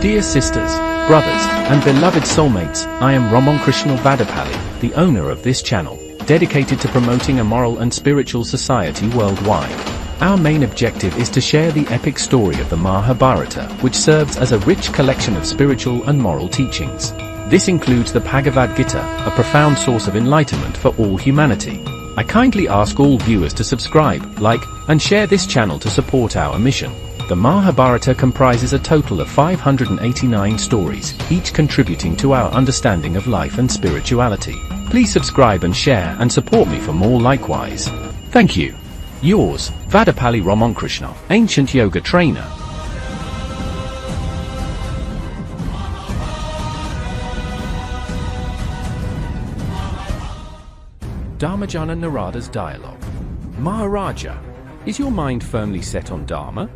Dear sisters, brothers, and beloved soulmates, I am Ramakrishna Vadapalli, the owner of this channel, dedicated to promoting a moral and spiritual society worldwide. Our main objective is to share the epic story of the Mahabharata, which serves as a rich collection of spiritual and moral teachings. This includes the Bhagavad Gita, a profound source of enlightenment for all humanity. I kindly ask all viewers to subscribe, like, and share this channel to support our mission. The Mahabharata comprises a total of 589 stories, each contributing to our understanding of life and spirituality. Please subscribe and share and support me for more likewise. Thank you. Yours, Vadapalli Ramakrishna, ancient yoga trainer. Dharmajana Narada's dialogue. Maharaja, is your mind firmly set on Dharma?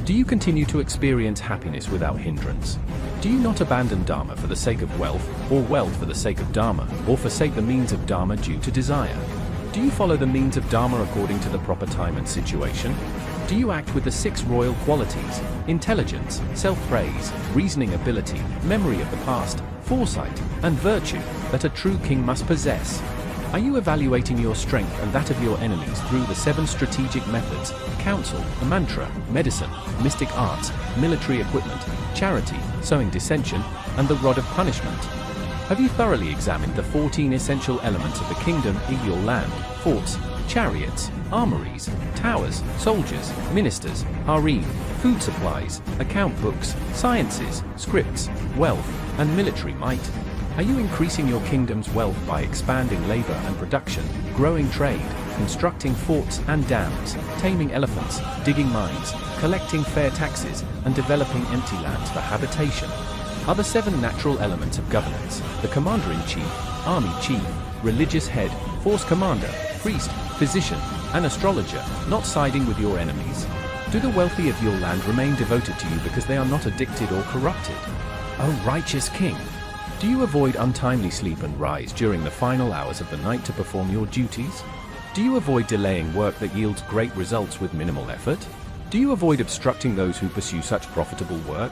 Do you continue to experience happiness without hindrance? Do you not abandon Dharma for the sake of wealth, or wealth for the sake of Dharma, or forsake the means of Dharma due to desire? Do you follow the means of Dharma according to the proper time and situation? Do you act with the 6 royal qualities: intelligence, self-praise, reasoning ability, memory of the past, foresight, and virtue that a true king must possess? Are you evaluating your strength and that of your enemies through the 7 strategic methods: counsel, the mantra, medicine, mystic arts, military equipment, charity, sowing dissension, and the rod of punishment? Have you thoroughly examined the 14 essential elements of the kingdom in your land: forts, chariots, armories, towers, soldiers, ministers, harem, food supplies, account books, sciences, scripts, wealth, and military might? Are you increasing your kingdom's wealth by expanding labor and production, growing trade, constructing forts and dams, taming elephants, digging mines, collecting fair taxes, and developing empty lands for habitation? Are the 7 natural elements of governance, the commander-in-chief, army chief, religious head, force commander, priest, physician, and astrologer, not siding with your enemies? Do the wealthy of your land remain devoted to you because they are not addicted or corrupted? O righteous king! Do you avoid untimely sleep and rise during the final hours of the night to perform your duties? Do you avoid delaying work that yields great results with minimal effort? Do you avoid obstructing those who pursue such profitable work?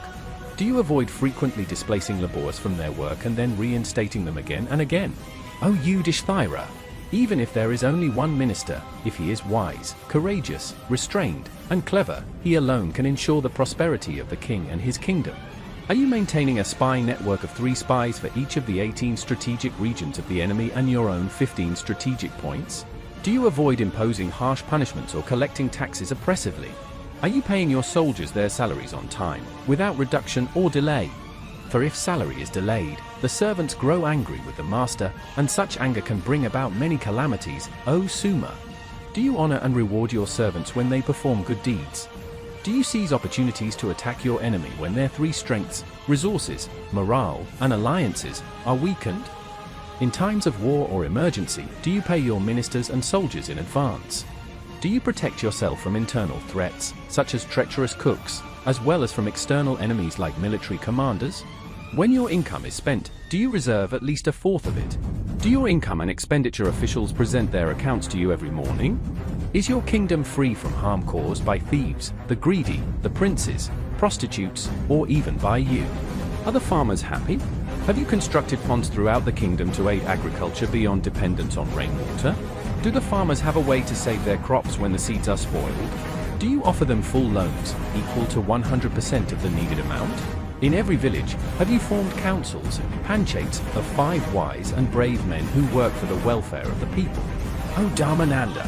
Do you avoid frequently displacing laborers from their work and then reinstating them again and again? O Yudhishthira! Even if there is only one minister, if he is wise, courageous, restrained, and clever, he alone can ensure the prosperity of the king and his kingdom. Are you maintaining a spy network of 3 spies for each of the 18 strategic regions of the enemy and your own 15 strategic points? Do you avoid imposing harsh punishments or collecting taxes oppressively? Are you paying your soldiers their salaries on time, without reduction or delay? For if salary is delayed, the servants grow angry with the master, and such anger can bring about many calamities, O Suma. Do you honor and reward your servants when they perform good deeds? Do you seize opportunities to attack your enemy when their 3 strengths, resources, morale, and alliances are weakened? In times of war or emergency, do you pay your ministers and soldiers in advance? Do you protect yourself from internal threats, such as treacherous cooks, as well as from external enemies like military commanders? When your income is spent, do you reserve at least 1/4 of it? Do your income and expenditure officials present their accounts to you every morning? Is your kingdom free from harm caused by thieves, the greedy, the princes, prostitutes, or even by you? Are the farmers happy? Have you constructed ponds throughout the kingdom to aid agriculture beyond dependence on rainwater? Do the farmers have a way to save their crops when the seeds are spoiled? Do you offer them full loans, equal to 100% of the needed amount? In every village, have you formed councils, panchayats, of 5 wise and brave men who work for the welfare of the people? O Dharmananda!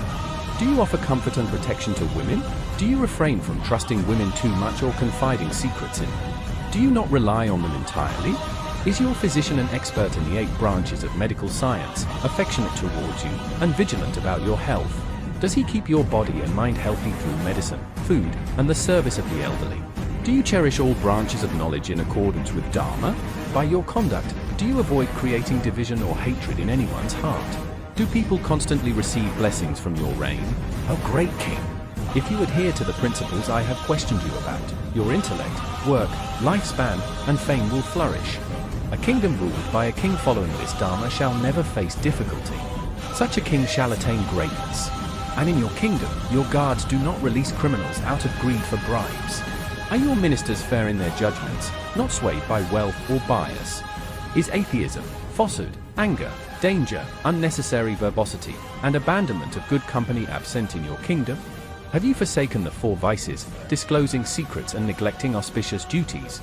Do you offer comfort and protection to women? Do you refrain from trusting women too much or confiding secrets in them? Do you not rely on them entirely? Is your physician an expert in the 8 branches of medical science, affectionate towards you, and vigilant about your health? Does he keep your body and mind healthy through medicine, food, and the service of the elderly? Do you cherish all branches of knowledge in accordance with Dharma? By your conduct, do you avoid creating division or hatred in anyone's heart? Do people constantly receive blessings from your reign? O great king! If you adhere to the principles I have questioned you about, your intellect, work, lifespan, and fame will flourish. A kingdom ruled by a king following this Dharma shall never face difficulty. Such a king shall attain greatness. And in your kingdom, your guards do not release criminals out of greed for bribes. Are your ministers fair in their judgments, not swayed by wealth or bias? Is atheism, falsehood, anger, danger, unnecessary verbosity, and abandonment of good company absent in your kingdom? Have you forsaken the four vices, disclosing secrets and neglecting auspicious duties?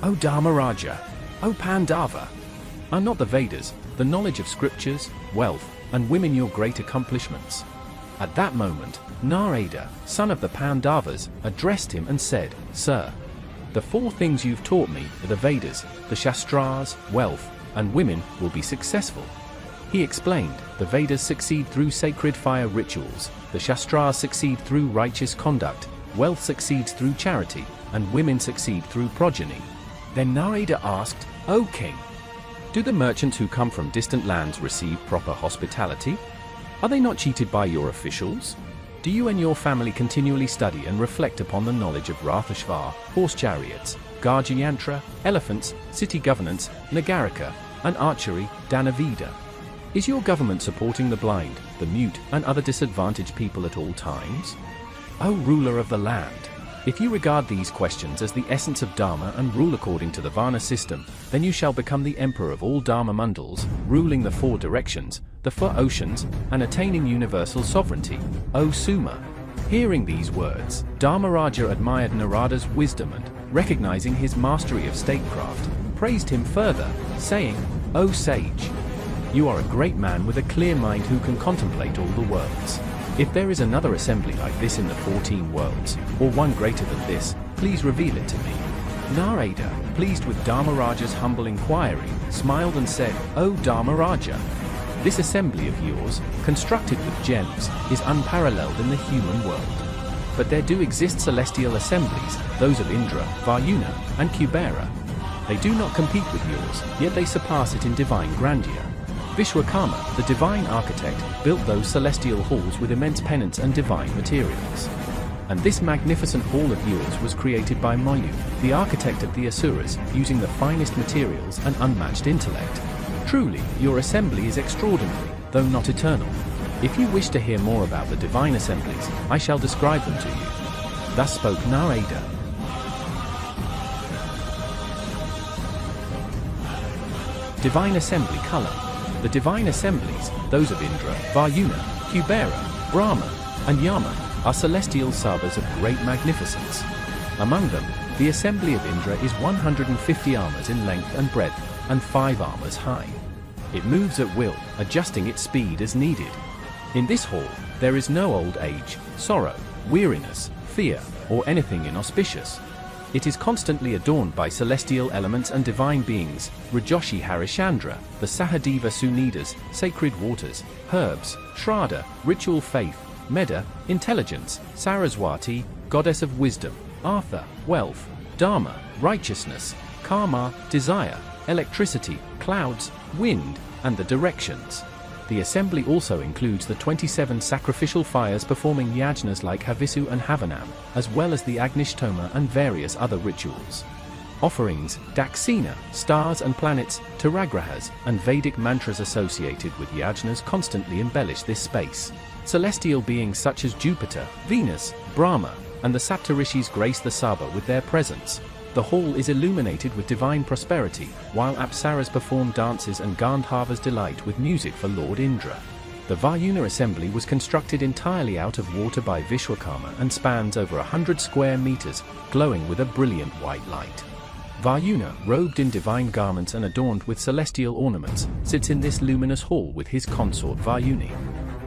O Dharmaraja! O Pandava! Are not the Vedas, the knowledge of scriptures, wealth, and women your great accomplishments? At that moment, Narada, son of the Pandavas, addressed him and said, Sir, the four things you've taught me, the Vedas, the Shastras, wealth, and women, will be successful. He explained, the Vedas succeed through sacred fire rituals, the Shastras succeed through righteous conduct, wealth succeeds through charity, and women succeed through progeny. Then Narada asked, O king, do the merchants who come from distant lands receive proper hospitality? Are they not cheated by your officials? Do you and your family continually study and reflect upon the knowledge of Rathashva, horse chariots, Garjayantra, elephants, city governance, Nagarika, and archery, Danavida? Is your government supporting the blind, the mute, and other disadvantaged people at all times? O ruler of the land, if you regard these questions as the essence of Dharma and rule according to the Varna system, then you shall become the emperor of all Dharma mandals, ruling the four directions, the four oceans, and attaining universal sovereignty, O Suma. Hearing these words, Dharmaraja admired Narada's wisdom and, recognizing his mastery of statecraft, praised him further, saying, O sage! You are a great man with a clear mind who can contemplate all the worlds. If there is another assembly like this in the 14 worlds, or one greater than this, please reveal it to me. Narada, pleased with Dharmaraja's humble inquiry, smiled and said, O Dharmaraja! This assembly of yours, constructed with gems, is unparalleled in the human world. But there do exist celestial assemblies, those of Indra, Varuna, and Kubera. They do not compete with yours, yet they surpass it in divine grandeur. Vishwakarma, the divine architect, built those celestial halls with immense penance and divine materials. And this magnificent hall of yours was created by Mayu, the architect of the Asuras, using the finest materials and unmatched intellect. Truly, your assembly is extraordinary, though not eternal. If you wish to hear more about the divine assemblies, I shall describe them to you. Thus spoke Narada. Divine Assembly Color. The divine assemblies, those of Indra, Varuna, Kubera, Brahma, and Yama, are celestial sabhas of great magnificence. Among them, the assembly of Indra is 150 armas in length and breadth, and 5 armas high. It moves at will, adjusting its speed as needed. In this hall, there is no old age, sorrow, weariness, fear, or anything inauspicious. It is constantly adorned by celestial elements and divine beings, Rajoshi Harishandra, the Sahadeva Sunidas, sacred waters, herbs, Shraddha, ritual faith, Meda, intelligence, Saraswati, goddess of wisdom, Artha, wealth, Dharma, righteousness, Karma, desire, electricity, clouds, wind, and the directions. The assembly also includes the 27 sacrificial fires performing yajnas like Havisu and Havanam, as well as the Agnishtoma and various other rituals. Offerings, Daksina, stars and planets, Taragrahas, and Vedic mantras associated with yajnas constantly embellish this space. Celestial beings such as Jupiter, Venus, Brahma, and the Saptarishis grace the Sabha with their presence. The hall is illuminated with divine prosperity, while Apsaras perform dances and Gandharvas delight with music for Lord Indra. The Varuna assembly was constructed entirely out of water by Vishwakarma and spans over 100 square meters, glowing with a brilliant white light. Varuna, robed in divine garments and adorned with celestial ornaments, sits in this luminous hall with his consort Varuni.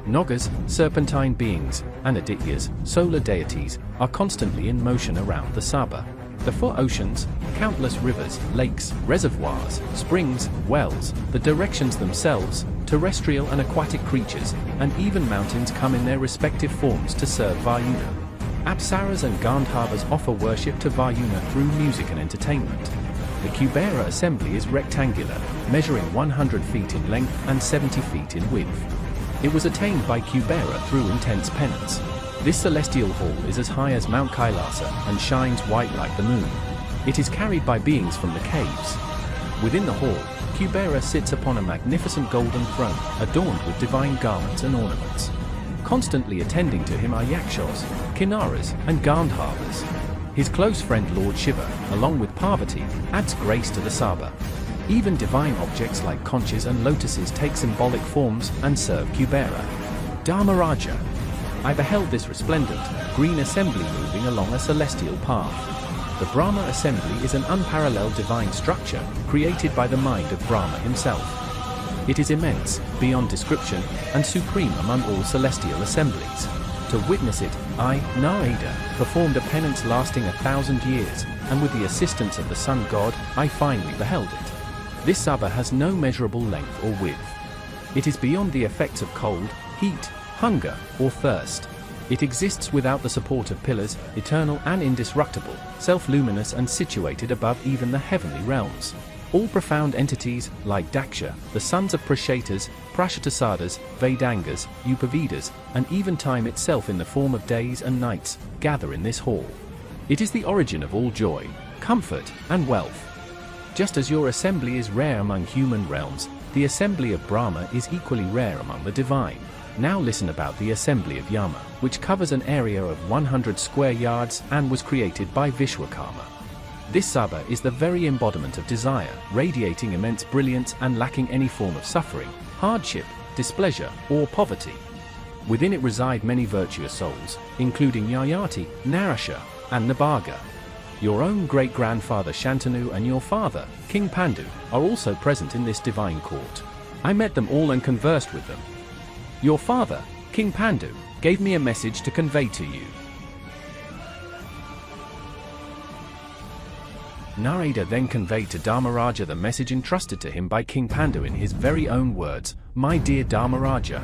Nagas, serpentine beings, and Adityas, solar deities, are constantly in motion around the Sabha. The 4 oceans, countless rivers, lakes, reservoirs, springs, wells, the directions themselves, terrestrial and aquatic creatures, and even mountains come in their respective forms to serve Varuna. Apsaras and Gandharvas offer worship to Varuna through music and entertainment. The Kubera assembly is rectangular, measuring 100 feet in length and 70 feet in width. It was attained by Kubera through intense penance. This celestial hall is as high as Mount Kailasa and shines white like the moon. It is carried by beings from the caves. Within the hall, Kubera sits upon a magnificent golden throne, adorned with divine garments and ornaments. Constantly attending to him are yakshas, kinnaras, and Gandharvas. His close friend Lord Shiva, along with Parvati, adds grace to the Sabha. Even divine objects like conches and lotuses take symbolic forms and serve Kubera. Dharmaraja. I beheld this resplendent, green assembly moving along a celestial path. The Brahma assembly is an unparalleled divine structure, created by the mind of Brahma himself. It is immense, beyond description, and supreme among all celestial assemblies. To witness it, I, Narada, performed a penance lasting 1,000 years, and with the assistance of the sun god, I finally beheld it. This Sabha has no measurable length or width. It is beyond the effects of cold, heat, hunger, or thirst. It exists without the support of pillars, eternal and indestructible, self-luminous and situated above even the heavenly realms. All profound entities, like Daksha, the sons of Prashetas, Prashatasadas, Vedangas, Upavedas, and even time itself in the form of days and nights, gather in this hall. It is the origin of all joy, comfort, and wealth. Just as your assembly is rare among human realms, the assembly of Brahma is equally rare among the divine. Now listen about the assembly of Yama, which covers an area of 100 square yards and was created by Vishwakarma. This Sabha is the very embodiment of desire, radiating immense brilliance and lacking any form of suffering, hardship, displeasure, or poverty. Within it reside many virtuous souls, including Yayati, Narasha, and Nabhaga. Your own great-grandfather Shantanu and your father, King Pandu, are also present in this divine court. I met them all and conversed with them. Your father, King Pandu, gave me a message to convey to you. Narada then conveyed to Dharmaraja the message entrusted to him by King Pandu in his very own words. My dear Dharmaraja,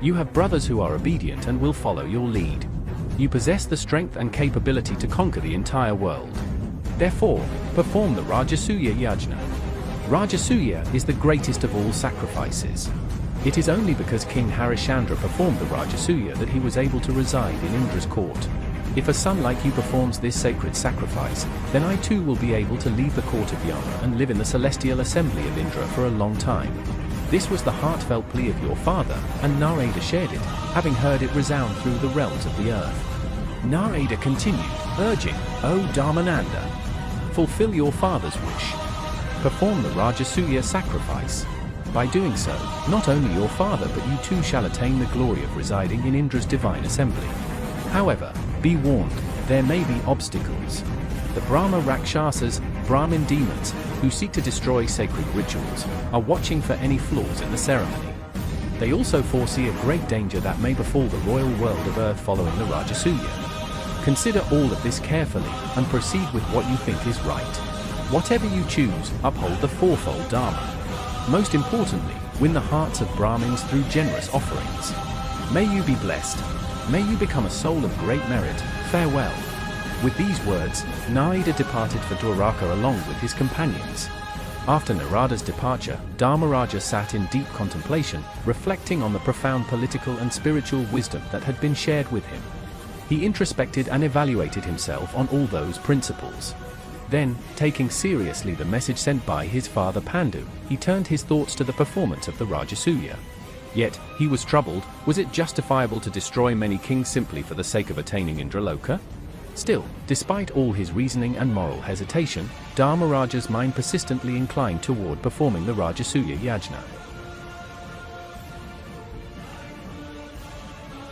you have brothers who are obedient and will follow your lead. You possess the strength and capability to conquer the entire world. Therefore, perform the Rajasuya Yagna. Rajasuya is the greatest of all sacrifices. It is only because King Harishchandra performed the Rajasuya that he was able to reside in Indra's court. If a son like you performs this sacred sacrifice, then I too will be able to leave the court of Yama and live in the celestial assembly of Indra for a long time. This was the heartfelt plea of your father, and Narada shared it, having heard it resound through the realms of the earth. Narada continued, urging, O Dharmananda, fulfill your father's wish. Perform the Rajasuya sacrifice. By doing so, not only your father but you too shall attain the glory of residing in Indra's divine assembly. However, be warned, there may be obstacles. The Brahma Rakshasas, Brahmin demons, who seek to destroy sacred rituals, are watching for any flaws in the ceremony. They also foresee a great danger that may befall the royal world of earth following the Rajasuya. Consider all of this carefully, and proceed with what you think is right. Whatever you choose, uphold the fourfold Dharma. Most importantly, win the hearts of Brahmins through generous offerings. May you be blessed. May you become a soul of great merit. Farewell. With these words, Narada departed for Dwaraka along with his companions. After Narada's departure, Dharmaraja sat in deep contemplation, reflecting on the profound political and spiritual wisdom that had been shared with him. He introspected and evaluated himself on all those principles. Then, taking seriously the message sent by his father Pandu, he turned his thoughts to the performance of the Rajasuya. Yet, he was troubled. Was it justifiable to destroy many kings simply for the sake of attaining Indraloka? Still, despite all his reasoning and moral hesitation, Dharmaraja's mind persistently inclined toward performing the Rajasuya Yagna.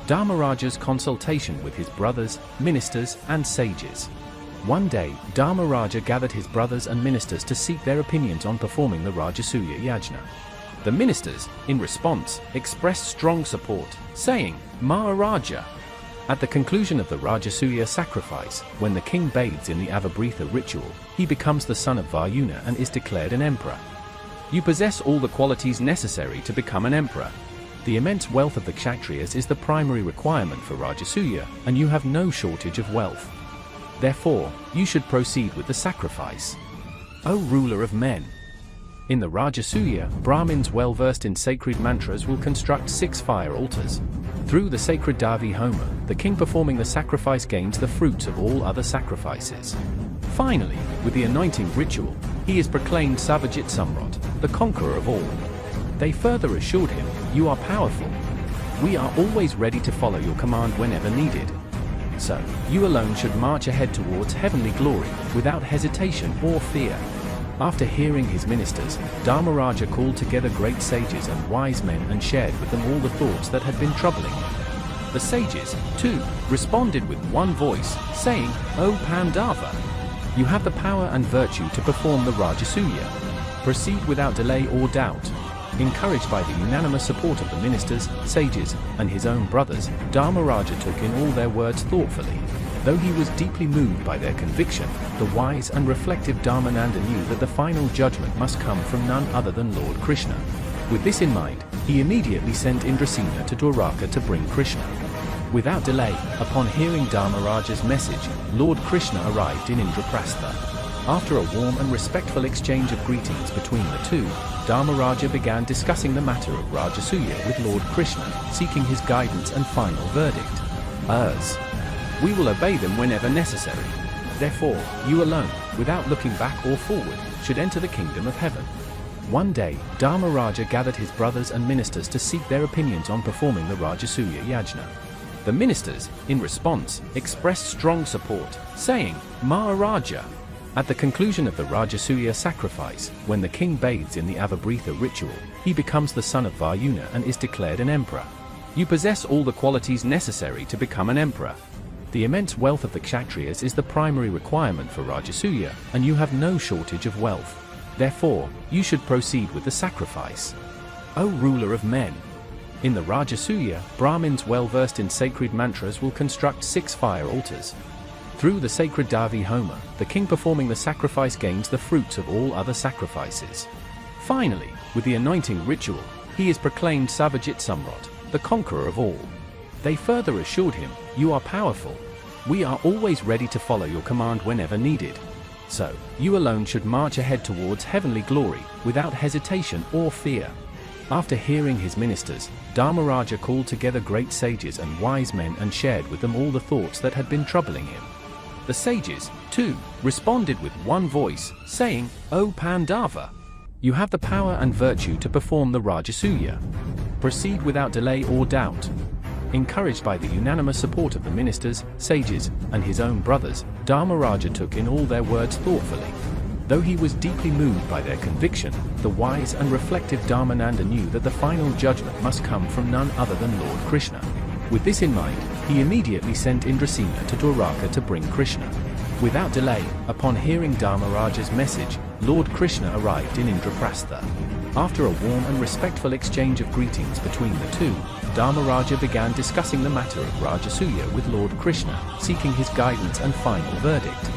Dharmaraja's consultation with his brothers, ministers, and sages. One day, Dharmaraja gathered his brothers and ministers to seek their opinions on performing the Rajasuya Yagna. The ministers, in response, expressed strong support, saying, Maharaja. At the conclusion of the Rajasuya sacrifice, when the king bathes in the Avabritha ritual, he becomes the son of Varuna and is declared an emperor. You possess all the qualities necessary to become an emperor. The immense wealth of the Kshatriyas is the primary requirement for Rajasuya, and you have no shortage of wealth. Therefore, you should proceed with the sacrifice. O ruler of men! In the Rajasuya, Brahmins well-versed in sacred mantras will construct 6 fire altars. Through the sacred Davi Homa, the king performing the sacrifice gains the fruits of all other sacrifices. Finally, with the anointing ritual, he is proclaimed Savajit Samrat, the conqueror of all. They further assured him, you are powerful. We are always ready to follow your command whenever needed. So, you alone should march ahead towards heavenly glory, without hesitation or fear. After hearing his ministers, Dharmaraja called together great sages and wise men and shared with them all the thoughts that had been troubling him. The sages, too, responded with one voice, saying, "O Pandava, you have the power and virtue to perform the Rajasuya. Proceed without delay or doubt." Encouraged by the unanimous support of the ministers, sages, and his own brothers, Dharmaraja took in all their words thoughtfully. Though he was deeply moved by their conviction, the wise and reflective Dharmananda knew that the final judgment must come from none other than Lord Krishna. With this in mind, he immediately sent Indrasena to Dwaraka to bring Krishna. Without delay, upon hearing Dharmaraja's message, Lord Krishna arrived in Indraprastha. After a warm and respectful exchange of greetings between the two, Dharmaraja began discussing the matter of Rajasuya with Lord Krishna, seeking his guidance and final verdict. As we will obey them whenever necessary. Therefore, you alone, without looking back or forward, should enter the kingdom of heaven. One day, Dharmaraja gathered his brothers and ministers to seek their opinions on performing the Rajasuya Yagna. The ministers, in response, expressed strong support, saying, "Maharaja." At the conclusion of the Rajasuya sacrifice, when the king bathes in the Avabritha ritual, he becomes the son of Varuna and is declared an emperor. You possess all the qualities necessary to become an emperor. The immense wealth of the Kshatriyas is the primary requirement for Rajasuya, and you have no shortage of wealth. Therefore, you should proceed with the sacrifice. O ruler of men! In the Rajasuya, Brahmins well versed in sacred mantras will construct 6 fire altars. Through the sacred Davi Homa, the king performing the sacrifice gains the fruits of all other sacrifices. Finally, with the anointing ritual, he is proclaimed Savajit Samrat, the conqueror of all. They further assured him, "You are powerful. We are always ready to follow your command whenever needed. So, you alone should march ahead towards heavenly glory, without hesitation or fear." After hearing his ministers, Dharmaraja called together great sages and wise men and shared with them all the thoughts that had been troubling him. The sages, too, responded with one voice, saying, "O Pandava, you have the power and virtue to perform the Rajasuya. Proceed without delay or doubt." Encouraged by the unanimous support of the ministers, sages, and his own brothers, Dharmaraja took in all their words thoughtfully. Though he was deeply moved by their conviction, the wise and reflective Dharmananda knew that the final judgment must come from none other than Lord Krishna. With this in mind, he immediately sent Indrasena to Dwaraka to bring Krishna. Without delay, upon hearing Dharmaraja's message, Lord Krishna arrived in Indraprastha. After a warm and respectful exchange of greetings between the two, Dharmaraja began discussing the matter of Rajasuya with Lord Krishna, seeking his guidance and final verdict.